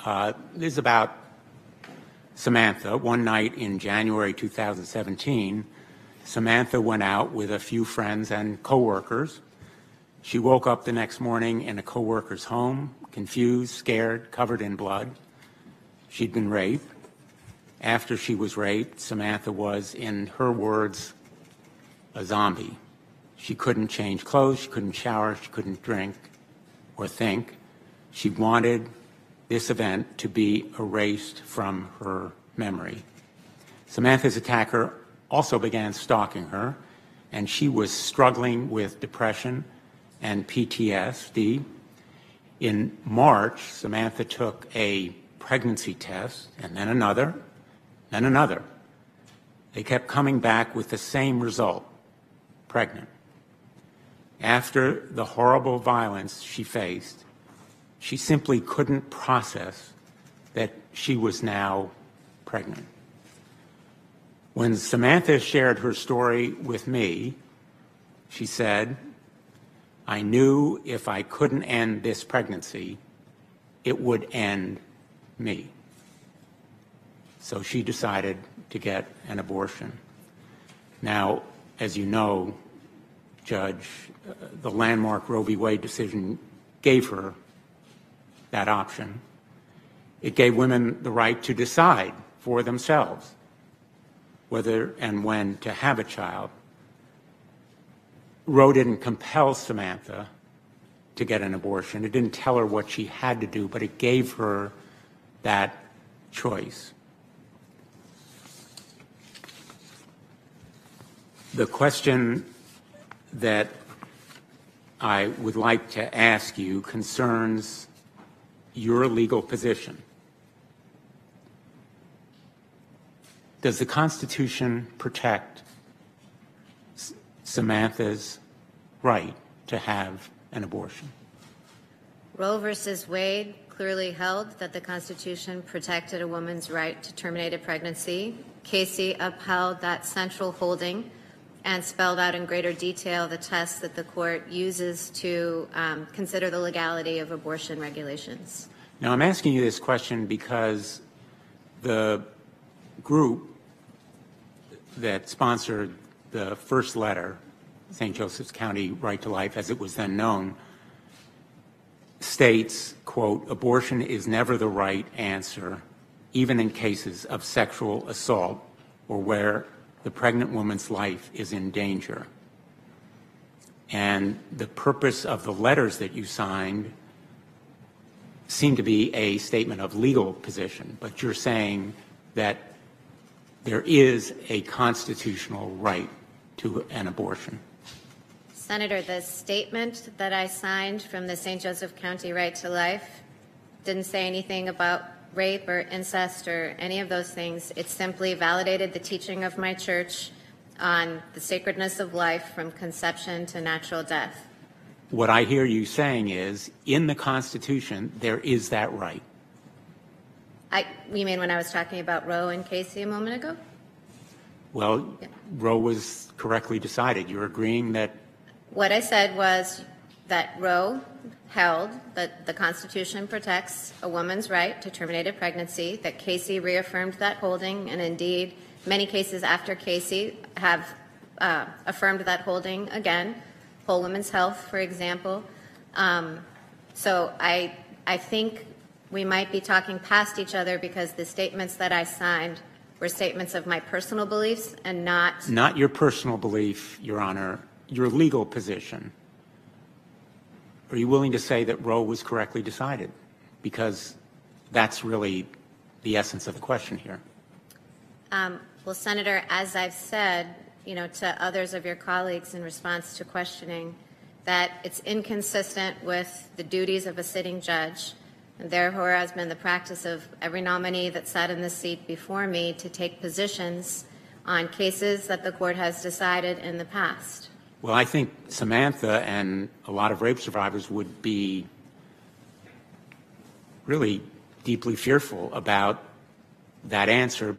This is about Samantha. One night in January 2017, Samantha went out with a few friends and coworkers. She woke up the next morning in a coworker's home, confused, scared, covered in blood. She'd been raped. After she was raped, Samantha was, in her words, a zombie. She couldn't change clothes, she couldn't shower, she couldn't drink or think. She wanted this event to be erased from her memory. Samantha's attacker also began stalking her, and she was struggling with depression and PTSD. In March, Samantha took a pregnancy test, and then another, then another. They kept coming back with the same result: pregnant. After the horrible violence she faced, she simply couldn't process that she was now pregnant. When Samantha shared her story with me, she said, "I knew if I couldn't end this pregnancy, it would end me." So she decided to get an abortion. Now, as you know, Judge, the landmark Roe v. Wade decision gave her that option. It gave women the right to decide for themselves whether and when to have a child. Roe didn't compel Samantha to get an abortion. It didn't tell her what she had to do, but it gave her that choice. The question that I would like to ask you concerns your legal position. Does the Constitution protect Samantha's right to have an abortion? Roe versus Wade clearly held that the Constitution protected a woman's right to terminate a pregnancy. Casey upheld that central holding and spelled out in greater detail the tests that the court uses to consider the legality of abortion regulations. Now, I'm asking you this question because the group that sponsored the first letter, St. Joseph's County Right to Life, as it was then known, states, quote, "Abortion is never the right answer, even in cases of sexual assault or where the pregnant woman's life is in danger." And the purpose of the letters that you signed seemed to be a statement of legal position, but you're saying that there is a constitutional right to an abortion. Senator, the statement that I signed from the St. Joseph County Right to Life didn't say anything about rape or incest or any of those things. It simply validated the teaching of my church on the sacredness of life from conception to natural death. What I hear you saying is, in the Constitution, there is that right. You mean when I was talking about Roe and Casey a moment ago? Well, yeah. Roe was correctly decided. You're agreeing that? What I said was that Roe held that the Constitution protects a woman's right to terminate a pregnancy, that Casey reaffirmed that holding, and indeed many cases after Casey have affirmed that holding again, Whole Women's Health, for example. So I think we might be talking past each other because the statements that I signed were statements of my personal beliefs and not... Not your personal belief, Your Honor, your legal position. Are you willing to say that Roe was correctly decided? Because that's really the essence of the question here. Well, Senator, as I've said, to others of your colleagues in response to questioning, that it's inconsistent with the duties of a sitting judge, and therefore has been the practice of every nominee that sat in this seat before me to take positions on cases that the court has decided in the past. Well, I think Samantha and a lot of rape survivors would be really deeply fearful about that answer.